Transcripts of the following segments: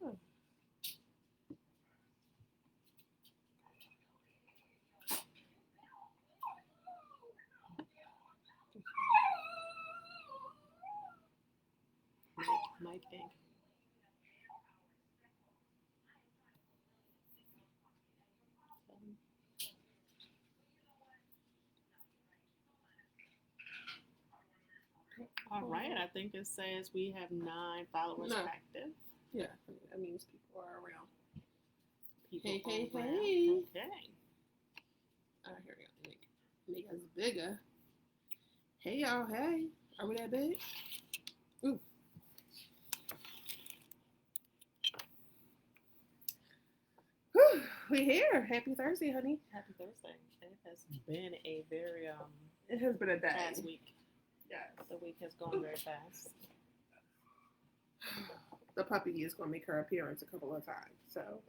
My pink. All right, I think it says we have 9 followers active. Yeah, that means people are around. People hey. Okay. Here we go. Make us bigger. Hey, y'all. Hey. Are we that big? Ooh. Whew, we here. Happy Thursday, honey. Happy Thursday. It has been a very It has been a day. Past week. Yes. The week has gone very fast. The puppy is going to make her appearance a couple of times. So,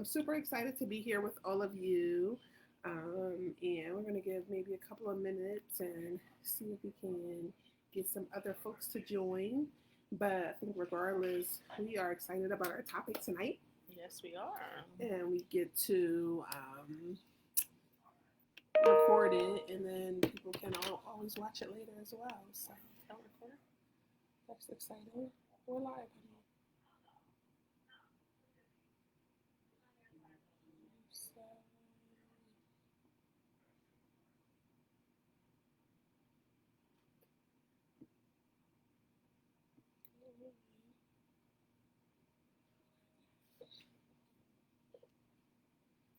super excited to be here with all of you. And we're going to give maybe a couple of minutes and see if we can get some other folks to join. But I think regardless, we are excited about our topic tonight. Yes, we are. And we get to record it, and then people can always watch it later as well. So that's exciting. We're live.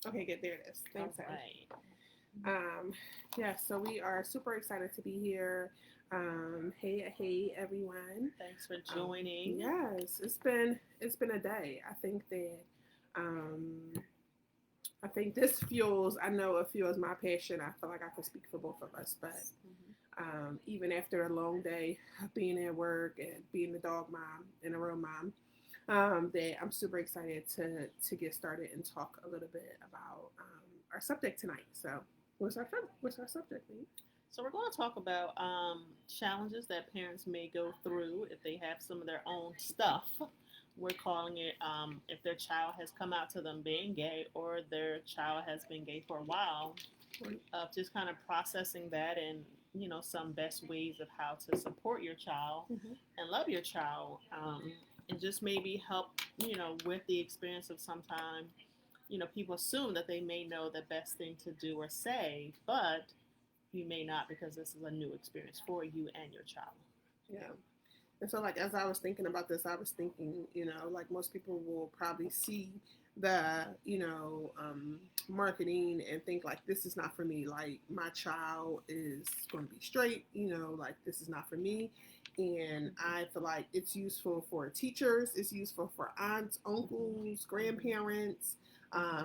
Okay, good. There it is. Thanks, yeah, so we are super excited to be here. Hey, everyone. Thanks for joining. Yes, it's been a day. I think this fuels. I know it fuels my passion. I feel like I can speak for both of us, but even after a long day of being at work and being the dog mom and a real mom, that I'm super excited to get started and talk a little bit about our subject tonight. So, what's our subject, Lee? So we're going to talk about challenges that parents may go through if they have some of their own stuff. We're calling it if their child has come out to them being gay or their child has been gay for a while, just kind of processing that and, some best ways of how to support your child and love your child. And just maybe help, with the experience of sometimes, people assume that they may know the best thing to do or say, but you may not because this is a new experience for you and your child. Yeah. And so, like, as I was thinking about this, I was thinking, like most people will probably see the, marketing and think like, this is not for me. Like, my child is going to be straight, like, this is not for me. And I feel like it's useful for teachers. It's useful for aunts, uncles, grandparents.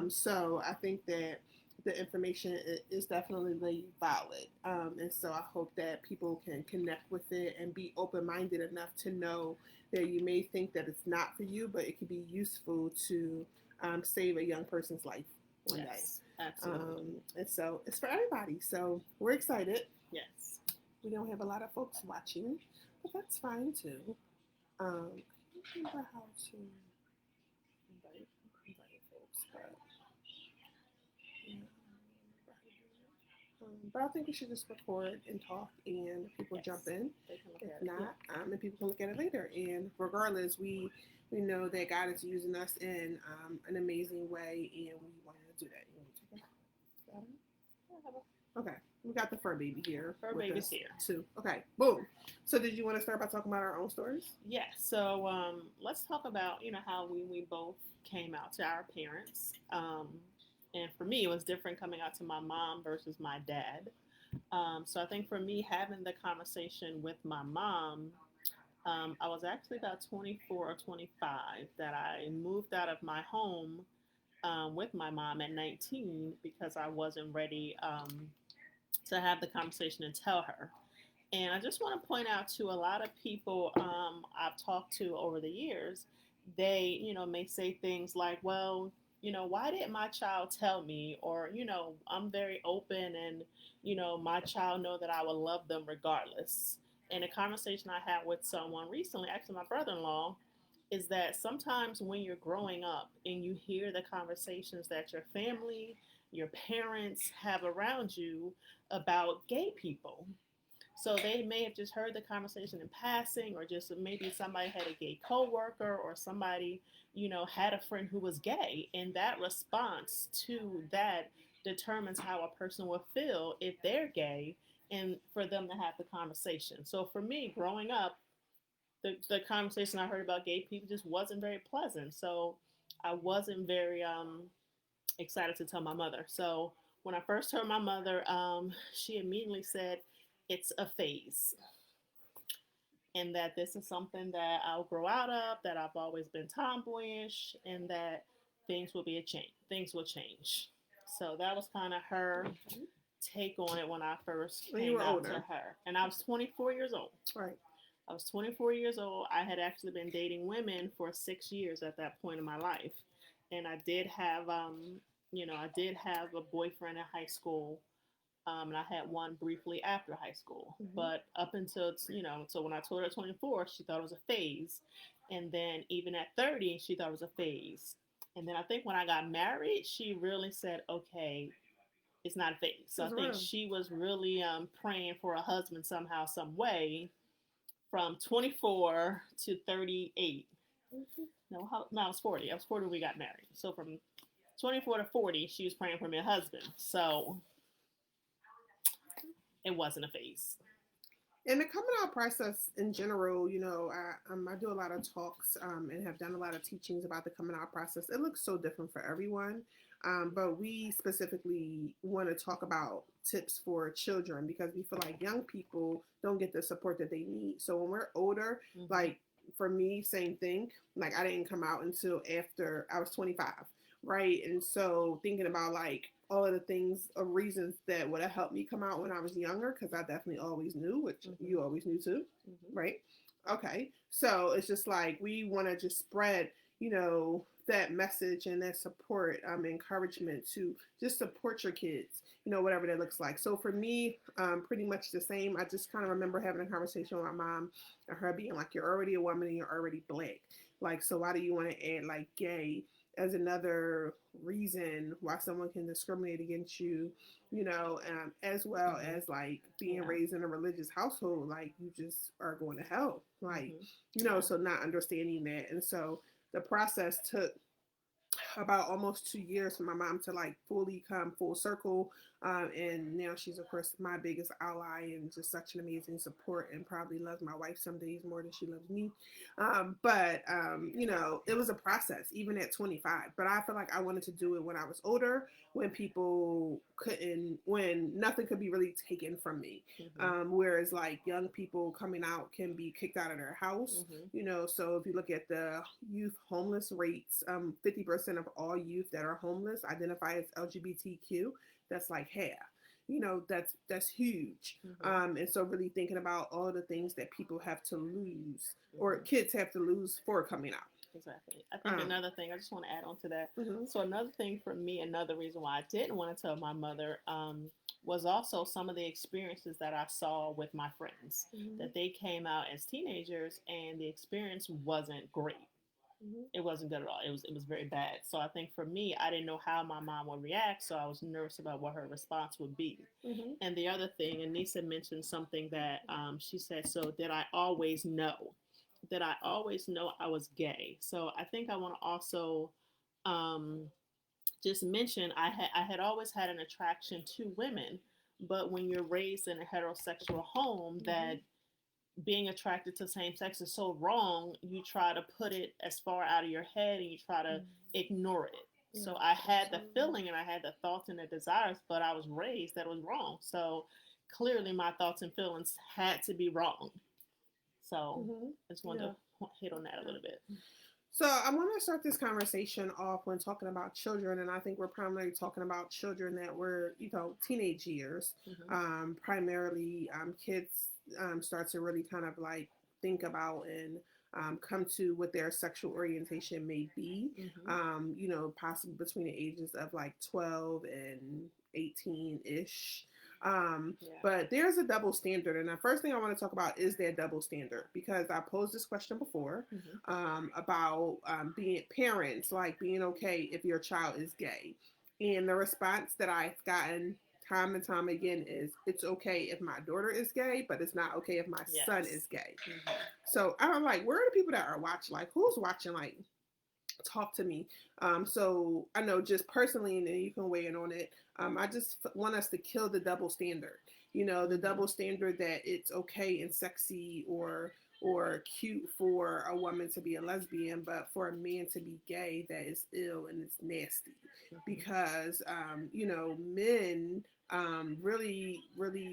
So I think that the information is definitely valid. And so I hope that people can connect with it and be open-minded enough to know that you may think that it's not for you, but it can be useful to save a young person's life one day. Absolutely. And so it's for everybody. So we're excited. Yes. We don't have a lot of folks watching, but that's fine too. I don't remember how to invite folks, but I think we should just record and talk, and people jump in. If not, and people can look at it later. And regardless, we know that God is using us in an amazing way, and we want to do that. You want to check it? Okay, we got the fur baby here. Fur baby's here too. Okay, boom. So, did you want to start by talking about our own stories? Yeah. So, let's talk about how we both came out to our parents. And for me, it was different coming out to my mom versus my dad. So I think for me, having the conversation with my mom, I was actually about 24 or 25 that I moved out of my home with my mom at 19 because I wasn't ready to have the conversation and tell her. And I just want to point out to a lot of people I've talked to over the years, they, may say things like, well, why didn't my child tell me? Or, I'm very open and, my child know that I will love them regardless. In a conversation I had with someone recently, actually my brother-in-law, is that sometimes when you're growing up and you hear the conversations that your family, your parents have around you about gay people. So they may have just heard the conversation in passing, or just maybe somebody had a gay coworker, or somebody, had a friend who was gay, and that response to that determines how a person will feel if they're gay, and for them to have the conversation. So for me, growing up, the conversation I heard about gay people just wasn't very pleasant. So I wasn't very excited to tell my mother. So when I first heard my mother, she immediately said, "It's a phase," and that this is something that I'll grow out of, that I've always been tomboyish, and that things will be a change. Things will change. So that was kind of her Mhm. take on it when I first When you came were out to older. her. And I was 24 years old. Right. I was 24 years old. I had actually been dating women for 6 years at that point in my life. And I did have, I did have a boyfriend in high school, and I had one briefly after high school. Mm-hmm. But up until, so when I told her at 24, she thought it was a phase. And then even at 30, she thought it was a phase. And then I think when I got married, she really said, okay, it's not a phase. So I It's think real. she was really praying for a husband somehow, some way, from 24 to 38. Mm-hmm. No, I was 40. I was 40 when we got married. So from 24 to 40, she was praying for me a husband. So it wasn't a phase. And the coming out process in general, I do a lot of talks and have done a lot of teachings about the coming out process. It looks so different for everyone, but we specifically want to talk about tips for children because we feel like young people don't get the support that they need. So when we're older, Mm-hmm. like for me, same thing. Like I didn't come out until after I was 25, right? And so thinking about like all of the things or reasons that would have helped me come out when I was younger, because I definitely always knew, which Mm-hmm. you always knew too, Mm-hmm. right? Okay, so it's just like we want to just spread, that message and that support, encouragement to just support your kids, whatever that looks like. So for me, pretty much the same. I just kind of remember having a conversation with my mom and her being like, "You're already a woman and you're already black. Like, so why do you want to add like gay as another reason why someone can discriminate against you, as well Mm-hmm. as like being Yeah. raised in a religious household, like you just are going to hell, like, Mm-hmm. Yeah. so not understanding that. And so the process took about almost 2 years for my mom to like fully come full circle. And now she's, of course, my biggest ally and just such an amazing support and probably loves my wife some days more than she loves me. But it was a process, even at 25. But I feel like I wanted to do it when I was older, when people couldn't, when nothing could be really taken from me. Mm-hmm. Whereas like young people coming out can be kicked out of their house, Mm-hmm. so if you look at the youth homeless rates, 50% of all youth that are homeless identify as LGBTQ. That's like half. That's huge. Mm-hmm. And so really thinking about all the things that people have to lose or Mm-hmm. kids have to lose for coming out. Exactly. I think Um, another thing, I just want to add on to that. mm-hmm, So, another thing for me, another reason why I didn't want to tell my mother, was also some of the experiences that I saw with my friends. mm-hmm, That they came out as teenagers and the experience wasn't great. mm-hmm, It wasn't good at all. It was very bad. So I think for me, I didn't know how my mom would react, so I was nervous about what her response would be. mm-hmm, And the other thing, Anissa mentioned something that she said. So did I always know? Did I always know I was gay? So I think I want to also um, just mention I had always had an attraction to women, but when you're raised in a heterosexual home, mm-hmm, that being attracted to same sex is so wrong, you try to put it as far out of your head and you try to ignore it. yeah, So I had the absolutely. feeling and I had the thoughts and the desires, but I was raised that it was wrong. So clearly my thoughts and feelings had to be wrong. So Mm-hmm, I just wanted yeah. to hit on that a Yeah. little bit. So I want to start this conversation off when talking about children, and I think we're primarily talking about children that were, teenage years. Mm-hmm. Primarily, kids start to really kind of like think about and come to what their sexual orientation may be. Mm-hmm. Possibly between the ages of like 12 and 18 ish. Yeah. But there's a double standard, and the first thing I want to talk about is that double standard, because I posed this question before, Mm-hmm. about being parents, like being okay if your child is gay, and the response that I've gotten time and time again is it's okay if my daughter is gay, but it's not okay if my son Yes. is gay. Mm-hmm. So I don't like, where are the people that are watching? Like, who's watching? Like, talk to me. So I know just personally, and then you can weigh in on it. I just want us to kill the double standard. You know, the Mm-hmm. double standard that it's okay and sexy or cute for a woman to be a lesbian, but for a man to be gay, that is ill and it's nasty. Mm-hmm. Because men really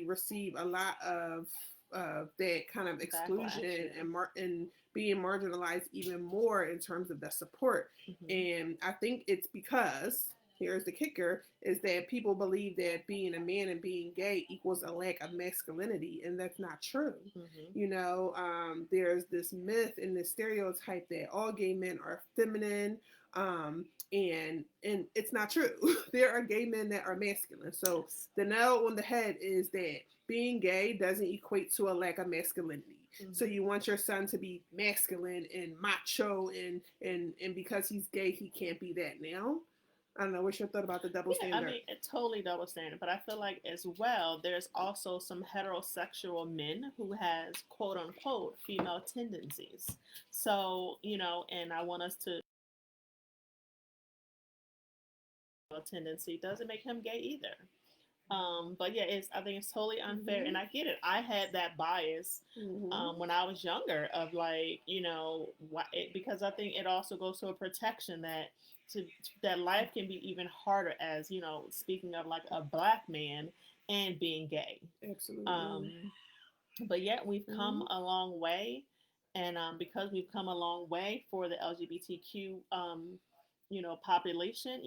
receive a lot of that kind of Backlash. exclusion Yeah. and being marginalized even more in terms of the support. Mm-hmm. And I think it's because, here's the kicker, is that people believe that being a man and being gay equals a lack of masculinity, and that's not true. Mm-hmm. There's this myth and this stereotype that all gay men are feminine, and it's not true. There are gay men that are masculine. So Yes. the nail on the head is that being gay doesn't equate to a lack of masculinity. So Mm-hmm. you want your son to be masculine and macho, and because he's gay he can't be that now. I don't know. What's your thought about the double Yeah, I standard? mean, it totally double standard, but I feel like as well, there's also some heterosexual men who has quote unquote female tendencies. So, and I want us to tendency doesn't make him gay either. But yeah, I think it's totally unfair, Mm-hmm. and I get it. I had that bias Mm-hmm. when I was younger of like, because I think it also goes to a protection to that life can be even harder as speaking of like a black man and being gay. Absolutely. Um, but yet we've come Mm-hmm. a long way, and because we've come a long way for the LGBTQ population,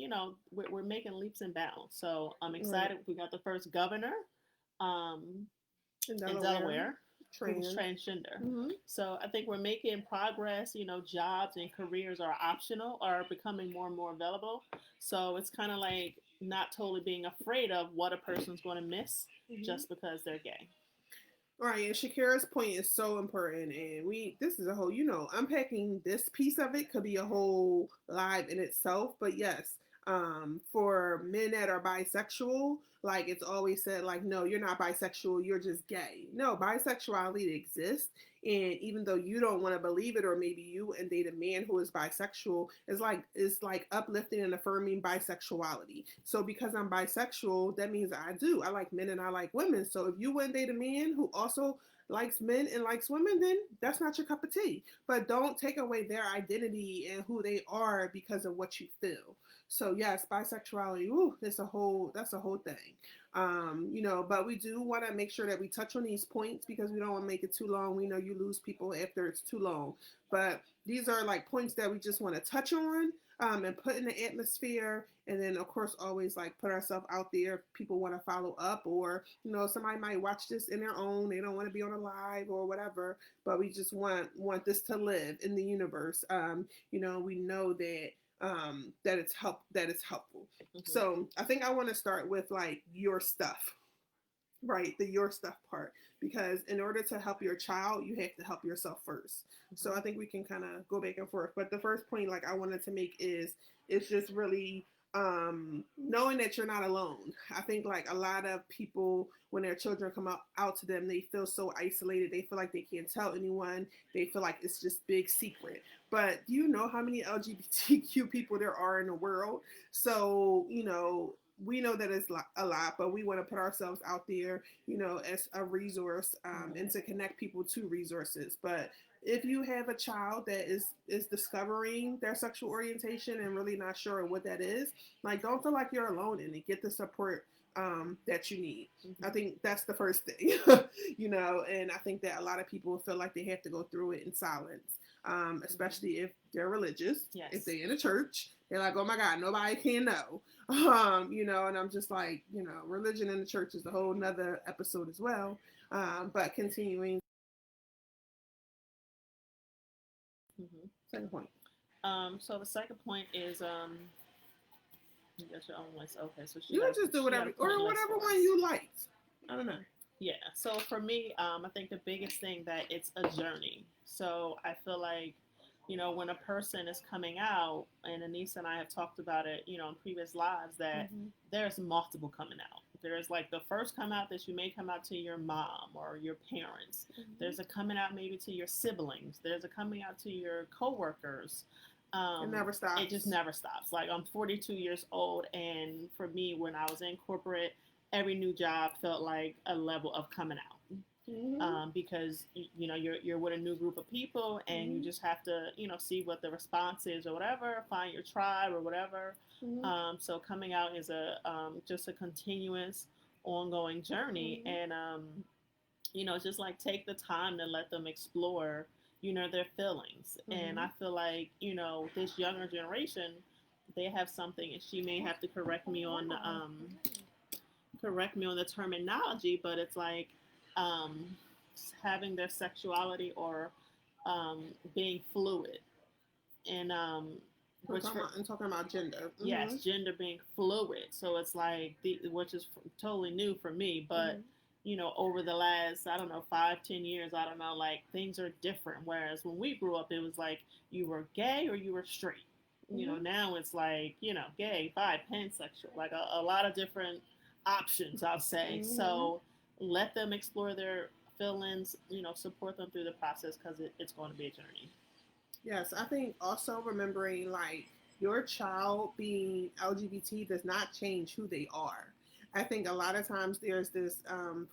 we're making leaps and bounds. So I'm Right. excited. We got the first governor um, In in Delaware, Delaware who's trans. transgender. Mm-hmm. So I think we're making progress. Jobs and careers are optional, are becoming more and more available. So it's kind of like not totally being afraid of what a person's going to miss Mm-hmm. just because they're gay. Right, and Shakira's point is so important, and this is a whole, unpacking this piece of it could be a whole live in itself. But yes, for men that are bisexual, like it's always said, like, no, you're not bisexual, you're just gay. No, bisexuality exists, and even though you don't want to believe it, or maybe you and date a man who is bisexual, it's like uplifting and affirming bisexuality. So because I'm bisexual, that means I like men and I like women. So if you wouldn't date a man who also likes men and likes women, then that's not your cup of tea. But don't take away their identity and who they are because of what you feel. So yes, bisexuality, ooh, that's a whole thing. But we do want to make sure that we touch on these points because we don't want to make it too long. We know you lose people after it's too long. But these are like points that we just want to touch on, and put in the atmosphere. And then, of course, always like put ourselves out there if people want to follow up, or somebody might watch this in their own. They don't want to be on a live or whatever, but we just want this to live in the universe. We know that it's helpful. Mm-hmm. So I think I want to start with like your stuff, right? The your stuff part, because in order to help your child, you have to help yourself first. So I Mm-hmm. think we can kind of go back and forth. But the first point, like I wanted to make, is it's just really knowing that you're not alone. I think like a lot of people, when their children come out to them, they feel so isolated. They feel like they can't tell anyone. They feel like it's just big secret. But do you know how many LGBTQ people there are in the world? So we know that it's a lot, but we want to put ourselves out there, as a resource, Mm-hmm. and to connect people to resources. But if you have a child that is discovering their sexual orientation and really not sure what that is, like don't feel like you're alone in it. Get the support that you need. I Mm-hmm. think that's the first thing, and I think that a lot of people feel like they have to go through it in silence, Mm-hmm. especially if they're religious. If Yes. they're in a church, they're like, oh my God, nobody can know. And I'm just like, religion in the church is a whole nother episode as well. But continuing, Mm-hmm. second point. So the second point is you got your own list. Okay, so You can just do she got whatever, a point or list whatever for one us. you liked. I don't know. Yeah. So for me, I think the biggest thing that it's a journey. So I feel like, when a person is coming out, and Anissa and I have talked about it, in previous lives, that Mm-hmm. there's multiple coming out. There's like the first come out that you may come out to your mom or your parents. Mm-hmm. There's a coming out maybe to your siblings. There's a coming out to your coworkers. It never It just stops. never stops. Like I'm 42 years old, and for me, when I was in corporate, every new job felt like a level of coming out, Mm-hmm. because you're with a new group of people, and you Mm-hmm. just have to see what the response is or whatever, find your tribe or whatever. Mm-hmm. So coming out is a just a continuous, ongoing journey, Mm-hmm. and just like take the time to let them explore their feelings. And Mm-hmm. I feel like this younger generation, they have something, and she may have to correct me on the terminology, but it's like um, having their sexuality or being fluid, and which for I'm talking about gender. Mm-hmm. yes, gender being fluid. So it's like which is totally new for me, but Mm-hmm. over the last, I don't know, 5, 10 years, I don't know, like things are different. Whereas when we grew up, it was like you were gay or you were straight. Mm-hmm. Now it's like gay, bi, pansexual, like a lot of different options, I'll say. Mm-hmm. So let them explore their feelings. Support them through the process, because it's going to be a journey. Yes, I think also remembering like your child being LGBT does not change who they are. I think a lot of times there's this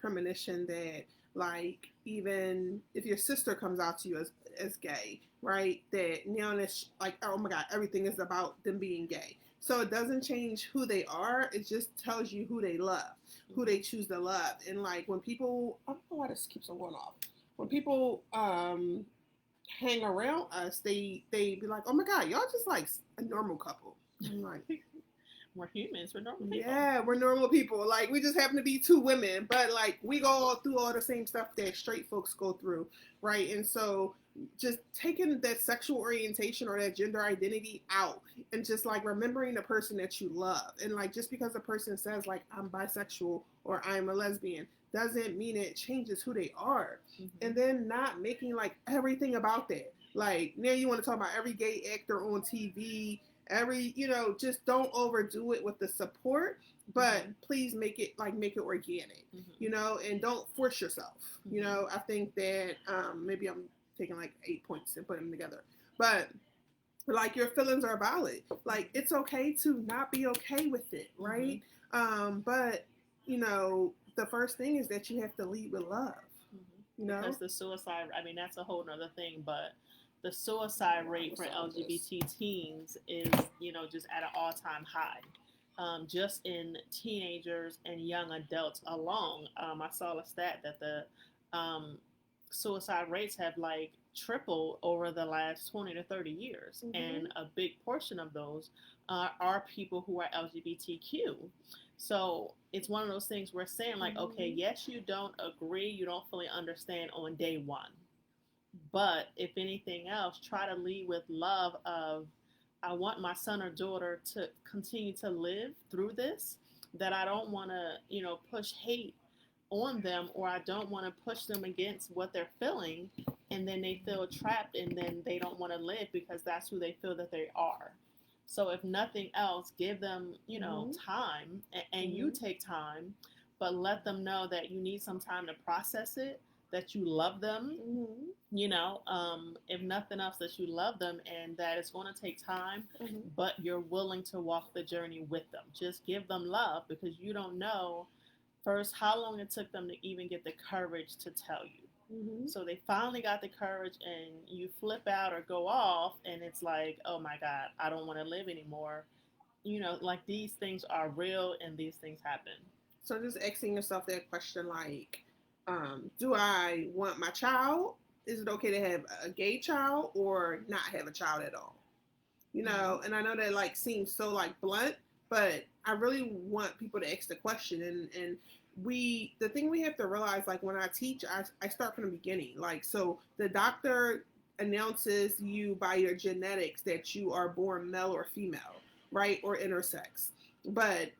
premonition that like even if your sister comes out to you as gay, right? That now it's like, oh my God, everything is about them being gay. So it doesn't change who they are. It just tells you who they love, who they choose to love. And like when people, I don't know why this keeps on going off. When people hang around us, they be like, "Oh my God, y'all just like a normal couple." I'm like, We're humans. We're normal people. yeah, we're normal people. Like we just happen to be two women, but like we go all through all the same stuff that straight folks go through, right? And so just taking that sexual orientation or that gender identity out and just like remembering the person that you love. And like just because a person says like I'm bisexual or I'm a lesbian doesn't mean it changes who they are. Mm-hmm. And then not making like everything about that. Like now you want to talk about every gay actor on TV, every just don't overdo it with the support, but Mm-hmm. please make it organic, Mm-hmm. and don't force yourself. Mm-hmm. I think that maybe I'm taking like 8 points and putting them together, but like your feelings are valid. Like it's okay to not be okay with it, Mm-hmm. right? But the first thing is that you have to lead with love. Because the suicide, I mean, that's a whole nother thing, but the suicide rate for LGBT teens is, just at an all time high. Just in teenagers and young adults alone, I saw a stat that the um, suicide rates have like tripled over the last 20 to 30 years. Mm-hmm. And a big portion of those are people who are LGBTQ. So it's one of those things we're saying, like, okay, Mm-hmm. yes, you don't agree, you don't fully understand on day one. But if anything else, try to lead with love of, I want my son or daughter to continue to live through this, that I don't want to, push hate on them, or I don't want to push them against what they're feeling, and then they feel trapped, and then they don't want to live because that's who they feel that they are. So if nothing else, give them, Mm-hmm. time, and you Mm-hmm. take time, but let them know that you need some time to process it, that you love them, Mm-hmm. if nothing else, that you love them, and that it's going to take time, Mm-hmm. but you're willing to walk the journey with them. Just give them love, because you don't know first how long it took them to even get the courage to tell you. Mm-hmm. So they finally got the courage, and you flip out or go off, and it's like, oh my God, I don't want to live anymore. Like these things are real, and these things happen. So just asking yourself that question, like, do I want my child? Is it okay to have a gay child or not have a child at all? Mm-hmm. And I know that like seems so like blunt, but I really want people to ask the question. And the thing we have to realize, like when I teach, I start from the beginning. Like, so the doctor announces you by your genetics that you are born male or female, right? Or intersex. But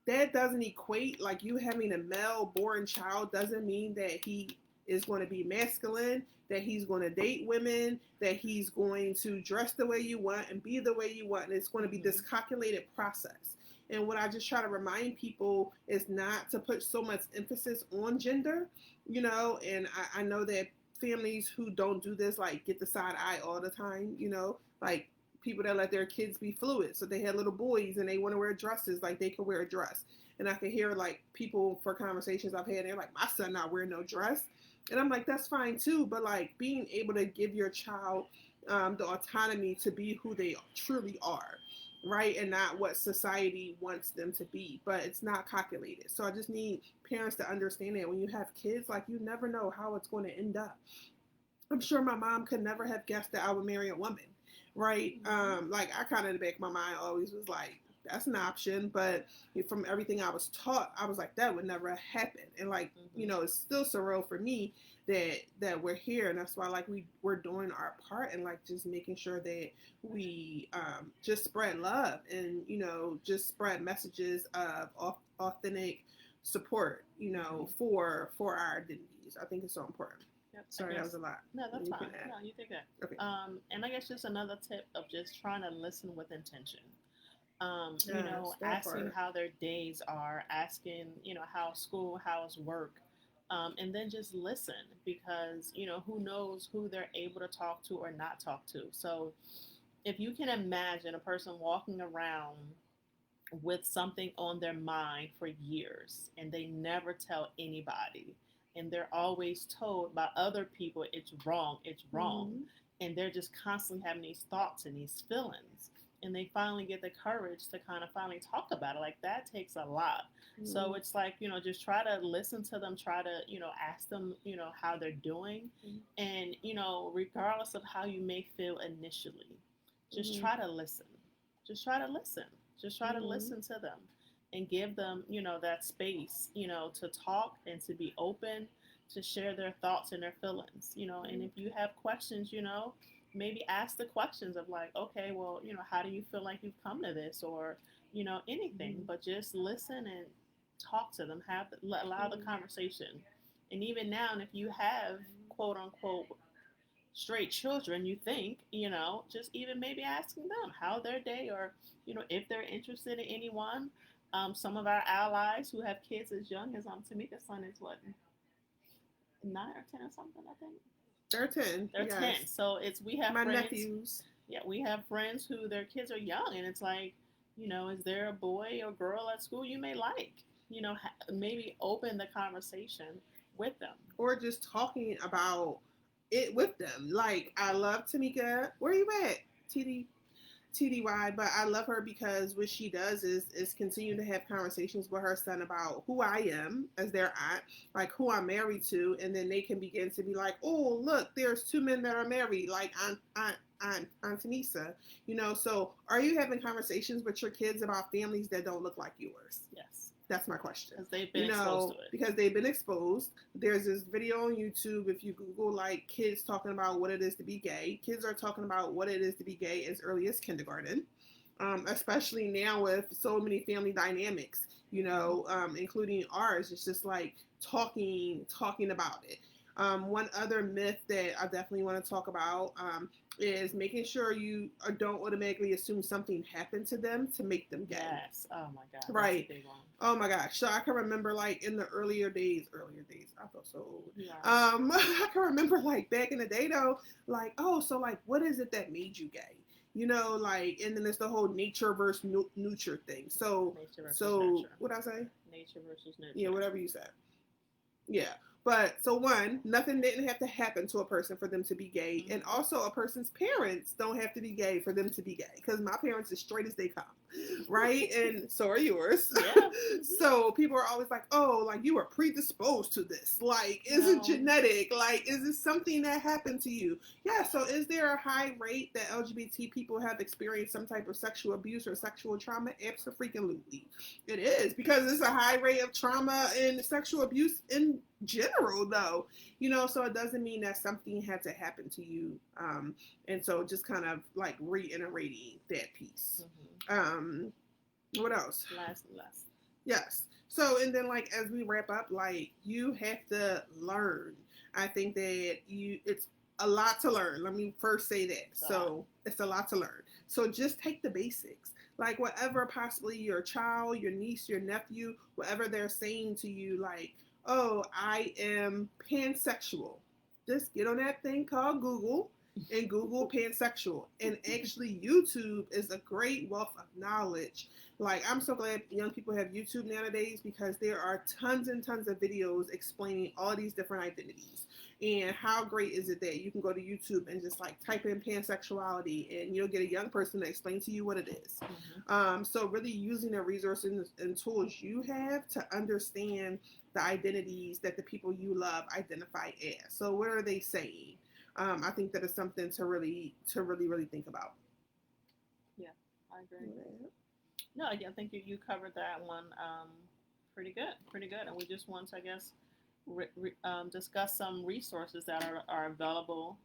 that doesn't equate, like, you having a male born child doesn't mean that he is going to be masculine, that he's going to date women, that he's going to dress the way you want and be the way you want. And it's going to be this calculated process. And what I just try to remind people is not to put so much emphasis on gender, and I know that families who don't do this, like, get the side eye all the time, like people that let their kids be fluid. So they had little boys and they want to wear dresses, like they could wear a dress. And I could hear like people for conversations I've had, they're like, my son not wearing no dress. And I'm like, that's fine too. But like being able to give your child the autonomy to be who they truly are, right? And not what society wants them to be, but it's not calculated. So I just need parents to understand that when you have kids, like you never know how it's going to end up. I'm sure my mom could never have guessed that I would marry a woman, right? Like I kind of in the back of my mind always was like, that's an option, but from everything I was taught, I was like, that would never happen. And like, it's still surreal for me that we're here, and that's why like we're doing our part and like just making sure that we just spread love and just spread messages of authentic support, for our identities. I think it's so important. Yep, Sorry, that was a lot. No, that's fine. No, you think that. Okay. And I guess just another tip of just trying to listen with intention. Asking how their days are, asking, how school, how's work, and then just listen because, who knows who they're able to talk to or not talk to. So if you can imagine a person walking around with something on their mind for years and they never tell anybody and they're always told by other people it's wrong, and they're just constantly having these thoughts and these feelings, and they finally get the courage to kind of finally talk about it. Like that takes a lot. So it's like, just try to listen to them, try to, ask them, how they're doing. And, regardless of how you may feel initially, just try to listen. Just try to listen. Just try to listen to them and give them, that space, to talk and to be open, to share their thoughts and their feelings, and if you have questions, maybe ask the questions of like, okay, well, how do you feel like you've come to this, or, anything, but just listen and talk to them, allow the conversation. And even now, and if you have quote unquote straight children, you think, just even maybe asking them how their day, or, if they're interested in anyone. Some of our allies who have kids as young as Tamika's son is what, 9 or 10 or something, I think. They're 10. They're yes. 10. So we have my friends, nephews. Yeah, we have friends who their kids are young, and it's like, is there a boy or girl at school you may like? Maybe open the conversation with them, or just talking about it with them. Like I love Tamika. Where you at, TDY, but I love her because what she does is continue to have conversations with her son about who I am as their aunt, like who I'm married to, and then they can begin to be like, oh, look, there's 2 men that are married, like Aunt Tanisa, So are you having conversations with your kids about families that don't look like yours? Yes. That's my question. Because they've been exposed to it. Because they've been exposed. There's this video on YouTube, if you Google, like, kids talking about what it is to be gay. Kids are talking about what it is to be gay as early as kindergarten, especially now with so many family dynamics, including ours. It's just like talking about it. One other myth that I definitely want to talk about is making sure you don't automatically assume something happened to them to make them gay. Yes. Oh my God. Right. Oh my gosh. So I can remember like in the earlier days, I feel so old. Yeah. I can remember like back in the day though, like, oh, so like what is it that made you gay? Like, and then it's the whole nature versus nurture thing. So nurture. What I say? Nature versus nurture. Yeah, whatever you said. Yeah. But so one, nothing didn't have to happen to a person for them to be gay. And also a person's parents don't have to be gay for them to be gay. Because my parents are straight as they come. Right? And so are yours. Yeah. So people are always like, oh, like you were predisposed to this. Like, is it genetic? Like, is this something that happened to you? Yeah. So is there a high rate that LGBT people have experienced some type of sexual abuse or sexual trauma? Absolutely. It is. Because it's a high rate of trauma and sexual abuse in general though, so it doesn't mean that something had to happen to you, and so just kind of like reiterating that piece. What else? Last Yes. So, and then like as we wrap up, like you have to learn. I think that it's a lot to learn. Let me first say that. So it's a lot to learn. So just take the basics. Like whatever possibly your child, your niece, your nephew, whatever they're saying to you, like, oh, I am pansexual. Just get on that thing called Google and Google pansexual. And actually YouTube is a great wealth of knowledge. Like, I'm so glad young people have YouTube nowadays because there are tons and tons of videos explaining all these different identities. And how great is it that you can go to YouTube and just like type in pansexuality and you'll get a young person to explain to you what it is. So, really using the resources and tools you have to understand the identities that the people you love identify as. So, what are they saying? I think that is something to really think about. Yeah, I agree. No, I think you covered that one pretty good, pretty good. And we just want to, I guess, discuss some resources that are available.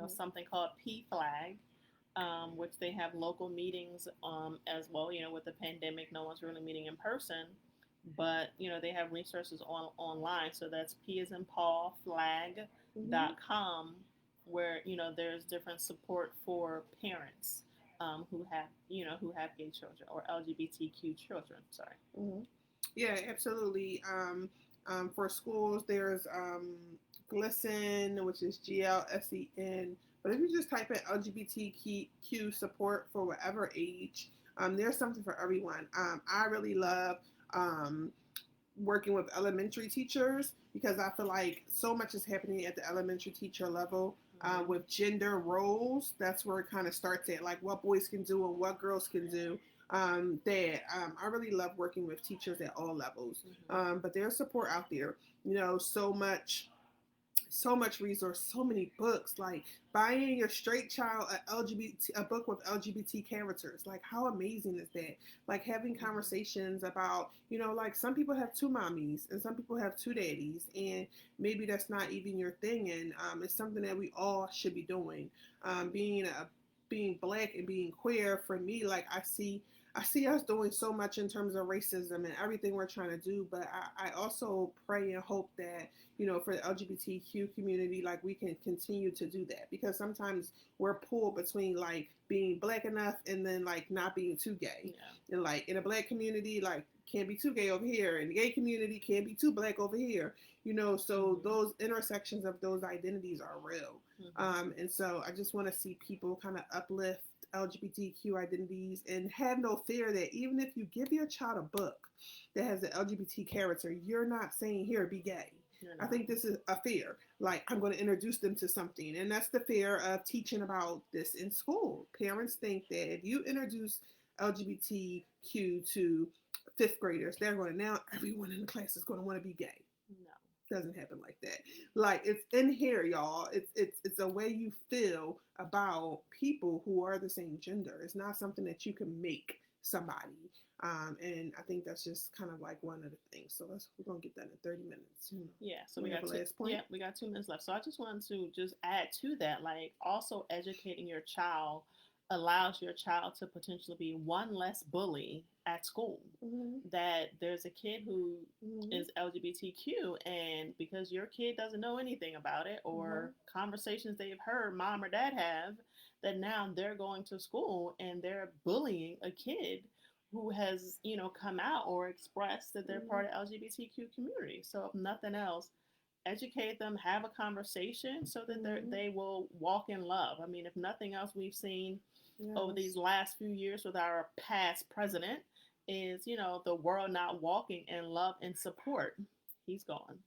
Something called P Flag, which they have local meetings as well. With the pandemic, no one's really meeting in person, but they have resources online. So that's P as in Paul flag.com, where there's different support for parents who have gay children or LGBTQ children. Sorry. Mm-hmm. Yeah, absolutely. For schools, there's GLSEN, which is GLSEN. But if you just type in LGBTQ support for whatever age, there's something for everyone. I really love um, working with elementary teachers because I feel like so much is happening at the elementary teacher level with gender roles. That's where it kind of starts at, like what boys can do and what girls can do. I really love working with teachers at all levels. But there's support out there. So much resource, so many books, like buying your straight child a book with LGBT characters. Like how amazing is that? Like having conversations about, like some people have two mommies and some people have two daddies, and maybe that's not even your thing, and it's something that we all should be doing. Being black and being queer, for me, like I see us doing so much in terms of racism and everything we're trying to do, but I also pray and hope that, for the LGBTQ community, like we can continue to do that, because sometimes we're pulled between like being black enough and then like not being too gay. Yeah. And like in a black community, like can't be too gay over here, and the gay community can't be too black over here. So those intersections of those identities are real. And so I just want to see people kind of uplift LGBTQ identities and have no fear that even if you give your child a book that has an LGBT character, you're not saying, here, be gay. I think this is a fear. Like, I'm going to introduce them to something. And that's the fear of teaching about this in school. Parents think that if you introduce LGBTQ to fifth graders, they're going to, now everyone in the class is going to want to be gay. No, doesn't happen like that. Like, it's in here, y'all. It's a way you feel about people who are the same gender. It's not something that you can make somebody. And I think that's just kind of like one of the things. So we're gonna get that in 30 minutes. Yeah. So we got last point. Yeah, we got 2 minutes left. So I just wanted to just add to that, like also educating your child allows your child to potentially be one less bully at school. That there's a kid who is LGBTQ, and because your kid doesn't know anything about it, or conversations they've heard mom or dad have, that now they're going to school and they're bullying a kid who has, come out or expressed that they're part of LGBTQ community. So if nothing else, educate them, have a conversation so that they will walk in love. I mean, if nothing else, we've seen over these last few years with our past president is, the world not walking in love and support. He's gone.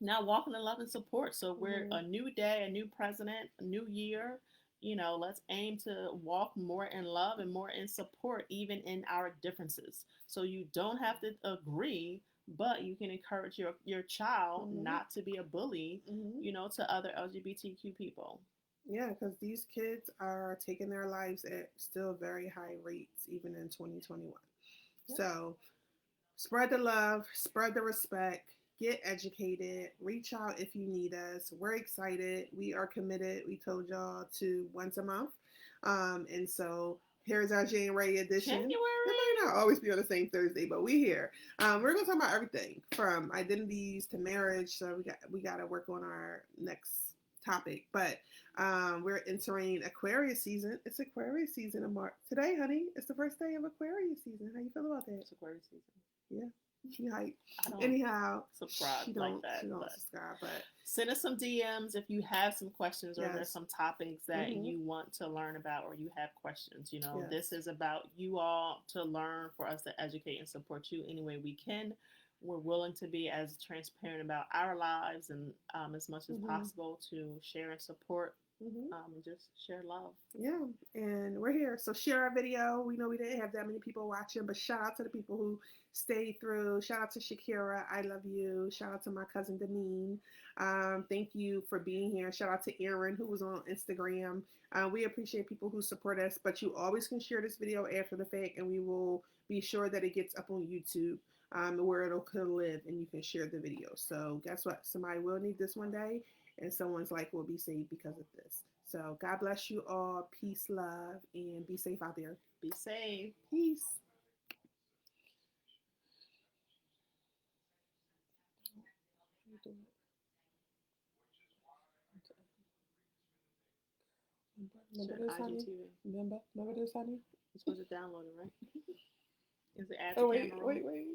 Now walking in love and support. So we're a new day, a new president, a new year. Let's aim to walk more in love and more in support, even in our differences. So you don't have to agree, but you can encourage your child not to be a bully, to other LGBTQ people. Yeah, because these kids are taking their lives at still very high rates, even in 2021. Yeah. So spread the love, spread the respect, get educated, reach out if you need us. We're excited. We are committed. We told y'all to once a month. And so Here's our January edition. January. It might not always be on the same Thursday, but we here. We're gonna talk about everything from identities to marriage. So we got to work on our next topic. But we're entering Aquarius season. It's Aquarius season in March today, honey. It's the first day of Aquarius season. How you feel about that? It's Aquarius season. Yeah. She hype. I don't Anyhow, subscribe she like don't, that. She don't But subscribe, but send us some DMs if you have some questions or yes. there's some topics that Mhm. you want to learn about or you have questions. You know, Yes. this is about you all to learn, for us to educate and support you any way we can. We're willing to be as transparent about our lives and as much as Mhm. possible to share and support Mhm. and just share love. Yeah, and we're here. So share our video. We know we didn't have that many people watching, but shout out to the people who stayed through. Shout out to Shakira. I love you. Shout out to my cousin Deneen. Thank you for being here. Shout out to Aaron, who was on Instagram. We appreciate people who support us, but you always can share this video after the fact, and we will be sure that it gets up on YouTube, where it'll live, and you can share the video. So guess what? Somebody will need this one day, and someone's life will be saved because of this. So God bless you all. Peace, love, and be safe out there. Be safe. Peace. Remember this, honey? IGTV. Remember this, honey? You're supposed to download it, right? Is it after Oh, wait, camera roll? wait.